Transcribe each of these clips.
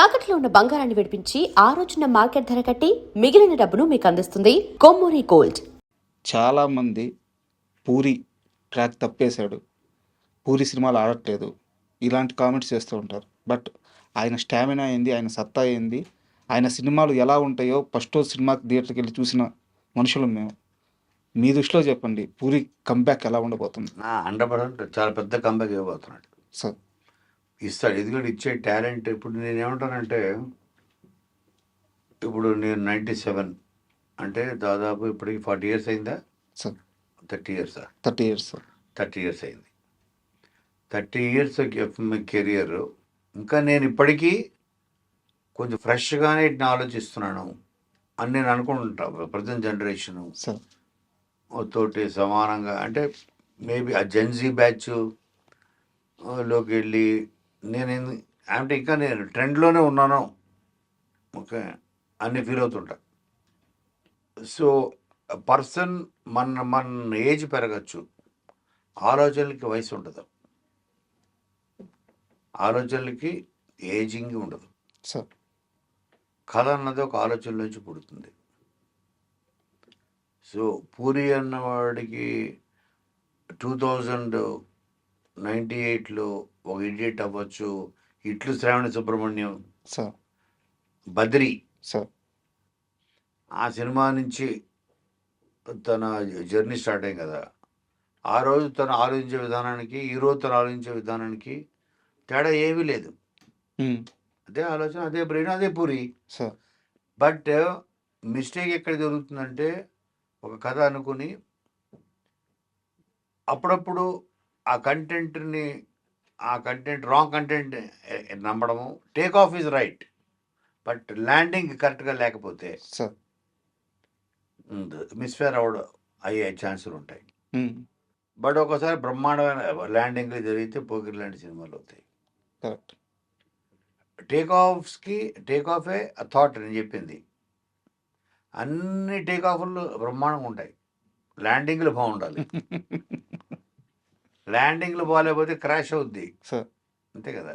తాకట్లో ఉన్న బంగారాన్ని విడిపించి ఆ రోజున మార్కెట్ ధర కట్టి మిగిలిన డబ్బును మీకు అందిస్తుంది కొమ్మూరి గోల్డ్. చాలామంది పూరి ట్రాక్ తప్పేశాడు, పూరి సినిమాలు ఆడట్లేదు, ఇలాంటి కామెంట్స్ చేస్తూ ఉంటారు. బట్ ఆయన స్టామినా ఏంది, ఆయన సత్తా ఏంది, ఆయన సినిమాలు ఎలా ఉంటాయో ఫస్ట్ రోజు సినిమాకి థియేటర్కి వెళ్ళి చూసిన మనుషులు మేము. మీ దృష్టిలో చెప్పండి, పూరి కంబ్యాక్ ఎలా ఉండబోతుంది? 100% చాలా పెద్ద కంబ్యాక్ ఇవ్వబోతున్నాడు. సార్ ఇస్తాడు, ఎందుకంటే ఇచ్చే టాలెంట్. ఇప్పుడు నేనేమంటానంటే, ఇప్పుడు నేను 97 అంటే దాదాపు ఇప్పటికి 40 years అయిందా? Sir 30 years 30 years sir. 30 years అయింది. 30 years కెరియర్. ఇంకా నేను ఇప్పటికీ కొంచెం ఫ్రెష్గానే ఇట్లా ఆలోచిస్తున్నాను అని నేను అనుకుంటా. ప్రజెంట్ జనరేషను సార్ తోటి సమానంగా, అంటే మేబీ ఆ జెన్జీ బ్యాచ్ లోకి వెళ్ళి నేను అంటే ఇంకా నేను ట్రెండ్లోనే ఉన్నాను, ఓకే అన్ని ఫీల్ అవుతుంటా. సో పర్సన్ మన ఏజ్ పెరగచ్చు, ఆలోచనలకి వయసు ఉండదు, ఆలోచనలకి ఏజింగ్ ఉండదు. సార్ కథ అన్నది ఒక ఆలోచన నుంచి పుడుతుంది. సో పూరి అన్నవాడికి 2098లో ఒక ఇడియట్ అవ్వచ్చు, ఇట్లు శ్రావణ సుబ్రహ్మణ్యం, సార్ బద్రి, సార్ ఆ సినిమా నుంచి తన జర్నీ స్టార్ట్ అయ్యింది కదా. ఆ రోజు తను ఆలోచించే విధానానికి ఈ రోజు తను ఆలోచించే విధానానికి తేడా ఏమీ లేదు. అదే ఆలోచన, అదే బ్రెయిన్, అదే పూరి. సార్ బట్ మిస్టేక్ ఎక్కడ జరుగుతుందంటే, ఒక కథ అనుకుని అప్పుడప్పుడు ఆ కంటెంట్ రాంగ్ కంటెంట్ నమ్మడము. Take off is right, but landing కరెక్ట్గా లేకపోతే సార్ మిస్ఫేర్ అయ్యే ఛాన్సులు ఉంటాయి. బట్ ఒకసారి బ్రహ్మాండమైన ల్యాండింగ్ జరిగితే పోకిరి లాంటి సినిమాలు అవుతాయి. కరెక్ట్. టేక్ ఆఫే థాట్ నేను చెప్పింది. అన్ని టేక్ ఆఫ్లు బ్రహ్మాండంగా ఉంటాయి, ల్యాండింగ్లు బాగుండాలి. ల్యాండింగ్లు బాగాలేకపోతే క్రాష్ అవుద్ది, సార్ అంతే కదా.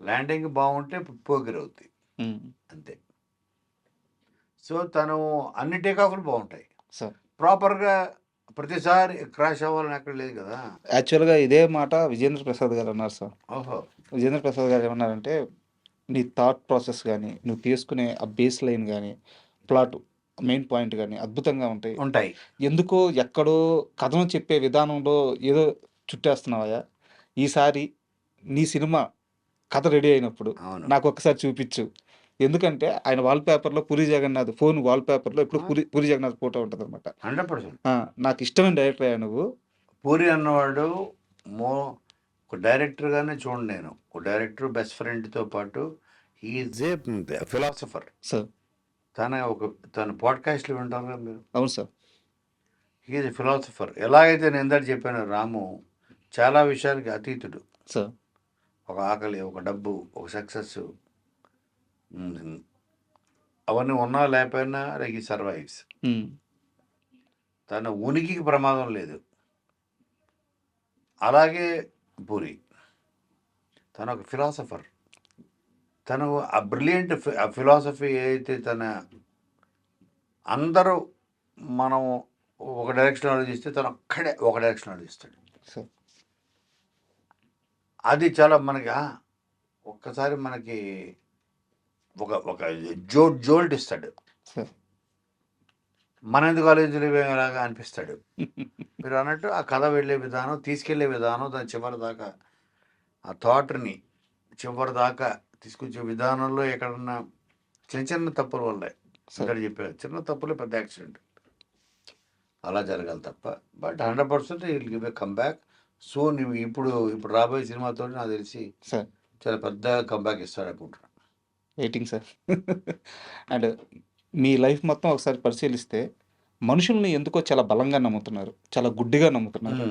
ల్యాండింగ్ బాగుంటే పోకిరి అవుద్ది, అంతే. సో తను అన్ని టేక్ ఆఫ్లు బాగుంటాయి, సార్ ప్రాపర్గా ప్రతిసారి క్రాష్ అవ్వాలని ఎక్కడ లేదు కదా. యాక్చువల్గా ఇదే మాట విజేంద్ర ప్రసాద్ గారు అన్నారు సార్. ఓహో. విజేంద్ర ప్రసాద్ గారు ఏమన్నారంటే, నీ థాట్ ప్రాసెస్ కానీ, నువ్వు తీసుకునే ఆ బేస్ లైన్ కానీ, ప్లాట్ మెయిన్ పాయింట్ కానీ అద్భుతంగా ఉంటాయి. ఎందుకో ఎక్కడో కథను చెప్పే విధానంలో ఏదో చుట్టేస్తున్నావా, ఈసారి నీ సినిమా కథ రెడీ అయినప్పుడు నాకు ఒక్కసారి చూపించు. ఎందుకంటే ఆయన వాల్పేపర్లో పూరి జగన్నాథ్ ఫోన్ వాల్పేపర్లో ఎప్పుడు పూరి జగన్నాథ్ ఫోటో ఉంటుంది అనమాట. 100%. నాకు ఇష్టమైన డైరెక్టర్ అయ్యా నువ్వు. పూరి అన్నవాడు ఒక డైరెక్టర్గానే చూడండి, నేను ఒక డైరెక్టర్ బెస్ట్ ఫ్రెండ్తో పాటు ఈజ్ ఏ ఫిలాసఫర్. సార్ తన పాడ్కాస్ట్లు వింటారు కదా మీరు? అవును సార్. Is a philosopher. ఎలాగైతే నేను ఎందరు చెప్పాను, రాము చాలా విషయాలకి అతీతుడు. సార్ ఒక ఆకలి, ఒక డబ్బు, ఒక సక్సెస్, అవన్నీ ఉన్నా లేకపోయినా లైక్ ఈ సర్వైవ్స్. తన ఉనికికి ప్రమాదం లేదు. అలాగే పూరి, తను ఒక ఫిలాసఫర్. తను ఆ బ్రిలియంట్ ఫిలాసఫీ ఏదైతే అందరూ మనం ఒక డైరెక్షన్ ఆలోచిస్తే తను ఒక్కడే ఒక డైరెక్షన్ ఆలోచిస్తాడు. అది చాలా మనకి ఒక్కసారి మనకి ఒక జోల్ట్ ఇస్తాడు. మన ఎందుకు ఆలోచించలేలాగా అనిపిస్తాడు. మీరు అన్నట్టు ఆ కథ వెళ్ళే విధానం, తీసుకెళ్లే విధానం, దాని చివరి దాకా ఆ థాట్ని చివరి దాకా తీసుకొచ్చే విధానంలో ఎక్కడన్నా చిన్న తప్పుల వల్లే, ఇక్కడ చెప్పారు, చిన్న తప్పులే పెద్ద యాక్సిడెంట్ అలా జరగాలి తప్ప. But 100% will give a comeback. So నువ్వు ఇప్పుడు రాబోయే సినిమాతో నాకు తెలిసి చాలా పెద్ద కంబ్యాక్ ఇస్తాడు అనుకుంటున్నాను. Waiting sir. And me life మొత్తం ఒకసారి పరిశీలిస్తే మనుషుల్ని ఎందుకో చాలా బలంగా నమ్ముతున్నారు, చాలా గుడ్డిగా నమ్ముతున్నారు.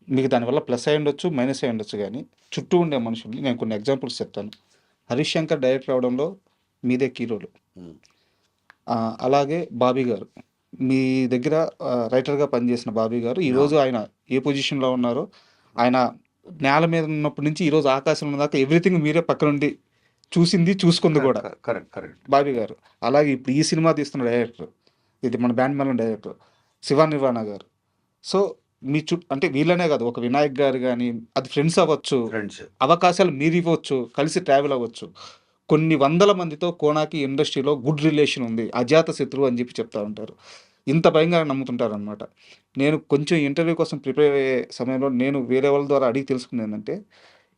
మీకు దానివల్ల ప్లస్ అయి ఉండొచ్చు, మైనస్ అయి ఉండొచ్చు, కానీ చుట్టూ ఉండే మనుషుల్ని నేను కొన్ని ఎగ్జాంపుల్స్ చెప్తాను. హరీష్ శంకర్ డైరెక్టర్ అవడంలో మీదే కీరోలు. అలాగే బాబీ గారు, మీ దగ్గర రైటర్గా పనిచేసిన బాబీ గారు ఈరోజు ఆయన ఏ పొజిషన్లో ఉన్నారో, ఆయన నేల మీద ఉన్నప్పటి నుంచి ఈరోజు ఆకాశంలో దాకా ఎవ్రీథింగ్ మీరే పక్క నుండి చూసింది చూసుకుంది కూడా కరెక్ట్ కరెక్ట్. బాబీ గారు. అలాగే ఇప్పుడు ఈ సినిమా తీస్తున్న డైరెక్టర్, ఇది మన బ్యాండ్ మేళం డైరెక్టర్ శివ నిర్వాణ గారు. సో మీ అంటే వీళ్ళనే కాదు, ఒక వినాయక్ గారు కానీ, అది ఫ్రెండ్స్ అవ్వచ్చు, ఫ్రెండ్స్ అవకాశాలు మీరు ఇవ్వచ్చు, కలిసి ట్రావెల్ అవ్వచ్చు. కొన్ని వందల మందితో కోనాకి ఇండస్ట్రీలో గుడ్ రిలేషన్ ఉంది, అజాత శత్రువు అని చెప్పి చెప్తా ఉంటారు. ఇంత భయంగా నమ్ముతుంటారు అనమాట. నేను కొంచెం ఇంటర్వ్యూ కోసం ప్రిపేర్ అయ్యే సమయంలో నేను వేరే వాళ్ళ ద్వారా అడిగి తెలుసుకుంది ఏంటంటే,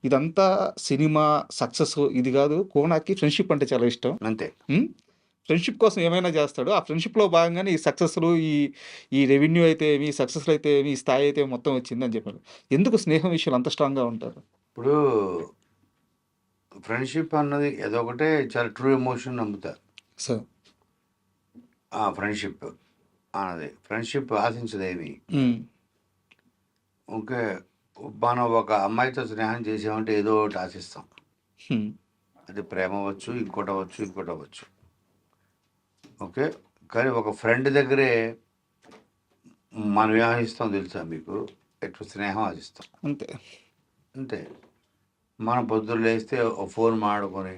ఇదంతా సినిమా సక్సెస్ ఇది కాదు, కోనాకి ఫ్రెండ్షిప్ అంటే చాలా ఇష్టం. అంతే. ఫ్రెండ్షిప్ కోసం ఏమైనా చేస్తాడు. ఆ ఫ్రెండ్షిప్లో భాగంగానే ఈ సక్సెస్లు, ఈ రెవెన్యూ అయితే ఏమి, ఈ సక్సెస్లు అయితే ఏమి, ఈ స్థాయి అయితే మొత్తం వచ్చింది అని చెప్పారు. ఎందుకు స్నేహం విషయాలు అంత స్ట్రాంగ్గా ఉంటారు? ఇప్పుడు ఫ్రెండ్షిప్ అన్నది ఏదొకటే చాలా ట్రూ ఎమోషన్ నమ్ముతారు. సార్ ఫ్రెండ్షిప్ అన్నది ఫ్రెండ్షిప్ ఆశించదేమి. ఓకే, మనం ఒక అమ్మాయితో స్నేహం చేసామంటే ఏదో ఒకటి ఆశిస్తాం. అది ప్రేమ అవ్వచ్చు, ఇంకోటి అవ్వచ్చు, ఇంకోటి అవ్వచ్చు. ఓకే, కానీ ఒక ఫ్రెండ్ దగ్గరే మనం ఆశిస్తాం తెలుసా మీకు? ఎట్లా స్నేహం ఆశిస్తాం అంతే. అంతే. మనం పొద్దున్న లేస్తే ఒక ఫోన్ మాడుకొని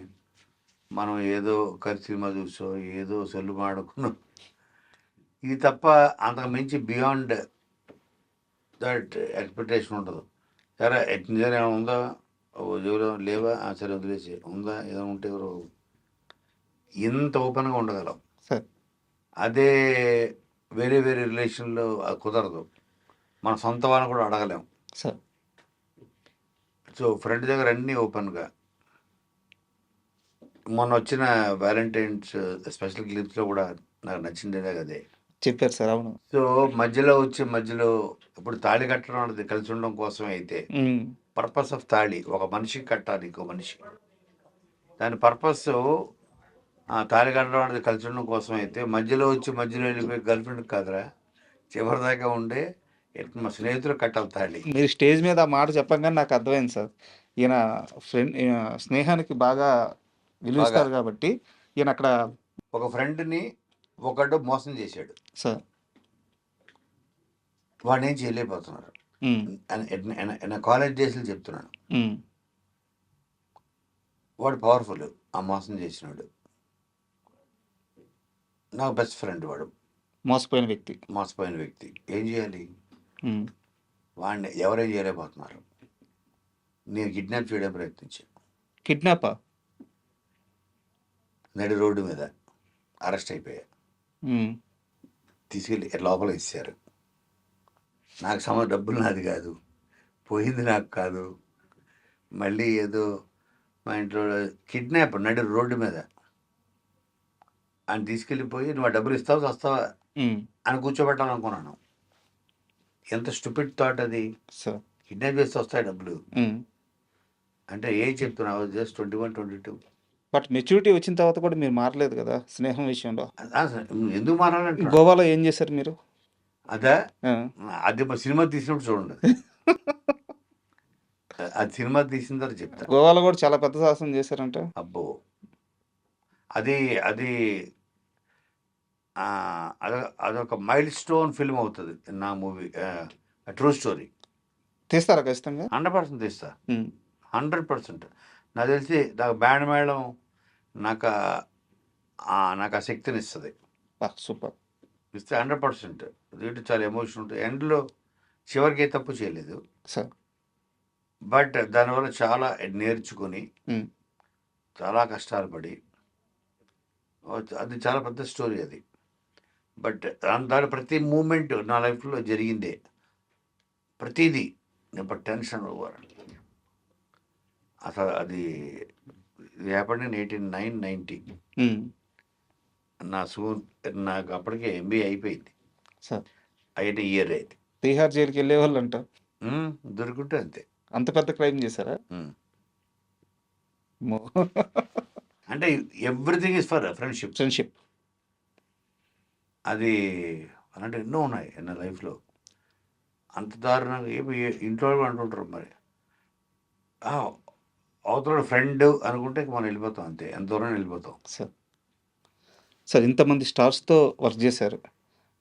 మనం ఏదో సినిమా చూసో ఏదో సెల్లు మాడుకున్నాం, ఇది తప్ప అంతకు మించి బియాండ్ దట్ ఎక్స్పెక్టేషన్ ఉండదు. సరే నిజంగా ఏమైనా ఉందా, ఎవరో లేవా, సరే వదిలేసి, ఉందా ఏదో ఉంటే ఎవరో, ఇంత ఓపెన్గా ఉండగలం. సార్ అదే వేరే వేరే రిలేషన్లో అది కుదరదు. మన సొంత వాళ్ళని కూడా అడగలేం. సార్ సో ఫ్రెండ్ దగ్గర అన్నీ ఓపెన్గా. మొన్న వచ్చిన వ్యాలంటైన్స్ స్పెషల్ క్లిప్స్లో కూడా నాకు నచ్చిందే అదే చెప్పారు సార్. అవును. సో మధ్యలో ఇప్పుడు తాళి కట్టడం అనేది కలిసి ఉండడం కోసం అయితే, పర్పస్ ఆఫ్ తాళి ఒక మనిషికి కట్టాలి, ఇంకో మనిషి. దాని పర్పస్ తాళి కట్టడం అనేది కలిసి ఉండడం కోసం అయితే, మధ్యలో వెళ్ళిపోయి గర్ల్ ఫ్రెండ్ కాదురా, చివరిదాకా ఉండే మా స్నేహితులు కట్టాలి తాళి. మీరు స్టేజ్ మీద ఆ మాట చెప్పగానే నాకు అర్థమైంది సార్. ఈయన స్నేహానికి బాగా విలువిస్తారు కాబట్టి ఈయన అక్కడ ఒక ఫ్రెండ్ని ఒకడు మోసం చేశాడు సార్. వాడిని ఏం చేయలేకపోతున్నారు. కాలేజ్ డేస్లో చెప్తున్నాను, వాడు పవర్ఫుల్. ఆ మోసం చేసినాడు నాకు బెస్ట్ ఫ్రెండ్. వాడు మోసపోయిన వ్యక్తి. ఏం చేయాలి? వాడిని ఎవరేం చేయలేకపోతున్నారు. నేను కిడ్నాప్ చేయడం ప్రయత్నించాను. కిడ్నాపా? నడి రోడ్డు మీద అరెస్ట్ అయిపోయా. తీసుకెళ్ళి లోపల ఇచ్చారు. నాకు డబ్బులు నాది కాదు, పోయింది నాకు కాదు. మళ్ళీ ఏదో మా ఇంట్లో కిడ్నాప్ నడి రోడ్డు మీద ఆయన తీసుకెళ్ళిపోయి, నువ్వు ఆ డబ్బులు ఇస్తావా వస్తావా అని కూర్చోబెట్టాలనుకున్నాను. ఎంత స్టూపిడ్ థాట్ అది. కిడ్నాప్ చేస్తే వస్తాయి డబ్బులు అంటే ఏం చెప్తున్నావు? జస్ట్ 21, 22. బట్ మెచ్యూరిటీ వచ్చిన తర్వాత కూడా మీరు మారలేదు కదా స్నేహం విషయంలో. ఎందుకు మారాలంటే గోవాలో ఏం చేశారు మీరు? అదే అది సినిమా తీసినప్పుడు చూడండి. అది సినిమా తీసిన తర్వాత చెప్తా. గోవాలో కూడా చాలా పెద్ద సాహసం చేశారంట. అబ్బో, అది అదొక మైల్ స్టోన్ ఫిల్మ్ అవుతుంది నా మూవీ. True story. తీస్తారా ఖచ్చితంగా? 100% తీస్తా. 100%. నాకు తెలిసి నాకు బ్యాండ్ మేళం నాకు ఆ శక్తిని ఇస్తుంది. సూపర్. ఇస్తే 100%. దీంట్లో చాలా ఎమోషన్ ఉంటుంది. ఎండ్లో చివరికి ఏ తప్పు చేయలేదు సార్. బట్ దానివల్ల చాలా నేర్చుకొని చాలా కష్టాలు పడి, అది చాలా పెద్ద స్టోరీ అది. బట్ దాని ప్రతి మూమెంట్ నా లైఫ్లో జరిగిందే. ప్రతిదీ నేను టెన్షన్ అసలు అది హ్యాపెండ్ ఇన్ 1890. నాకు అప్పటికే MBA అయిపోయింది. సార్ అయిన ఇయర్ అయితే తీహార్ జైలుకి వెళ్ళేవాళ్ళు అంట. దొరుకుంటే అంతే. అంత పెద్ద క్రైమ్ చేశారా? అంటే ఎవ్రీథింగ్ ఇస్ ఫర్ ఫ్రెండ్షిప్. అది అలాంటి ఎన్నో ఉన్నాయి నా లైఫ్లో. అంత దారుణంగా ఇంట్లో కూడా అంటుంటారు మరి, అవతల ఫ్రెండ్ అనుకుంటే మనం వెళ్ళిపోతాం అంతే, ఎంత దూరం వెళ్ళిపోతాం. సార్ ఇంతమంది స్టార్స్తో వర్క్ చేశారు.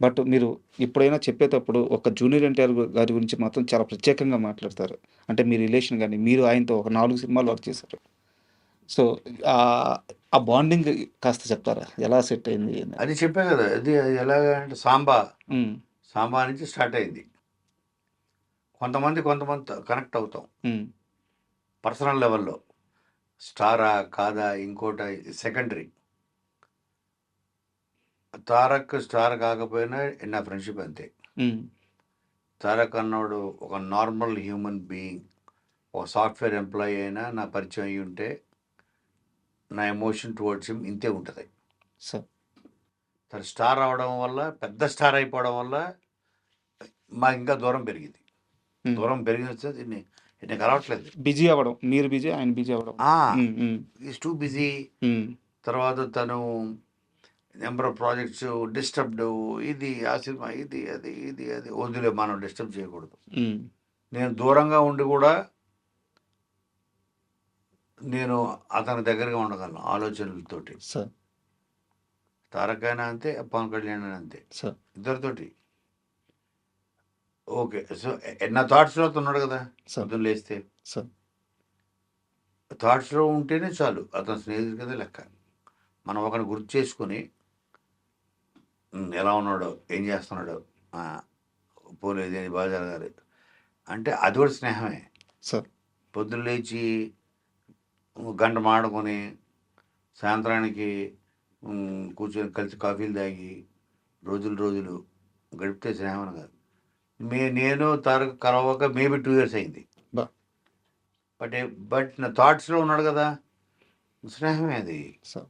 బట్ మీరు ఎప్పుడైనా చెప్పేటప్పుడు ఒక జూనియర్ ఎన్టీఆర్ గారి గురించి మాత్రం చాలా ప్రత్యేకంగా మాట్లాడతారు. అంటే మీ రిలేషన్ కానీ, మీరు ఆయనతో ఒక 4 సినిమాలు వర్క్ చేశారు. సో ఆ బాండింగ్ కాస్త చెప్తారా? ఎలా సెట్ అయింది అని? అది చెప్పా కదా, అది ఎలాగ అంటే సాంబా హ్మ్. సాంబా నుంచి స్టార్ట్ అయింది. కొంతమంది కనెక్ట్ అవుతాం హ్మ్. పర్సనల్ లెవెల్లో. స్టారా కాదా ఇంకోట సెకండరీ. తారక్ స్టార్ కాకపోయినా నా ఫ్రెండ్షిప్ అంతే. హ్మ్. తారక్ అన్నోడు ఒక నార్మల్ హ్యూమన్ బీయింగ్, ఒక సాఫ్ట్వేర్ ఎంప్లాయీ అయినా నా పరిచయం అయ్యి ఉంటే నా ఎమోషన్ టువర్డ్స్ హిమ్ ఇంతే ఉంటుంది. సార్. తను స్టార్ అవడం వల్ల, పెద్ద స్టార్ అయిపోవడం వల్ల మాకు ఇంకా దూరం పెరిగింది. హ్మ్. దూరం పెరిగిన వచ్చేది నేను కలవట్లేదు. బిజీ అవ్వడం. మీరు బిజీ, ఆయన బిజీ అవ్వడం. హ్మ్. హ్మ్. Is too busy. హ్మ్. తర్వాత తను నెంబర్ ఆఫ్ ప్రాజెక్ట్స్ డిస్టర్బ్డ్, ఇది ఆ సినిమా ఇది అది వదిలే, మనం డిస్టర్బ్ చేయకూడదు. హ్మ్. నేను దూరంగా ఉండి కూడా నేను అతని దగ్గరగా ఉండగలను ఆలోచనలతోటి. సార్. తారక్ అయినా అంతే, పవన్ కళ్యాణ్ అయినా అంతే, సార్. ఇద్దరితోటి ఓకే. సో నా థాట్స్లో ఉన్నాడు కదా, సార్. పొద్దున్న లేస్తే సార్. థాట్స్లో ఉంటేనే చాలు, అతని స్నేహితుడి కింద లెక్క. మనం ఒకరిని గుర్తు చేసుకుని ఎలా ఉన్నాడో, ఏం చేస్తున్నాడో, పోలేదు అని బాగా జరగాలి అంటే అది కూడా స్నేహమే. సార్. పొద్దున్న లేచి గంట మాడుకొని సాయంత్రానికి కూర్చొని కలిసి కాఫీలు తాగి రోజులు గడిపితే స్నేహం అని కాదు. నేను తారక్ కలవక మేబీ 2 years అయింది. బా. బట్ నా థాట్స్లో ఉన్నాడు కదా, స్నేహమే అది. సార్.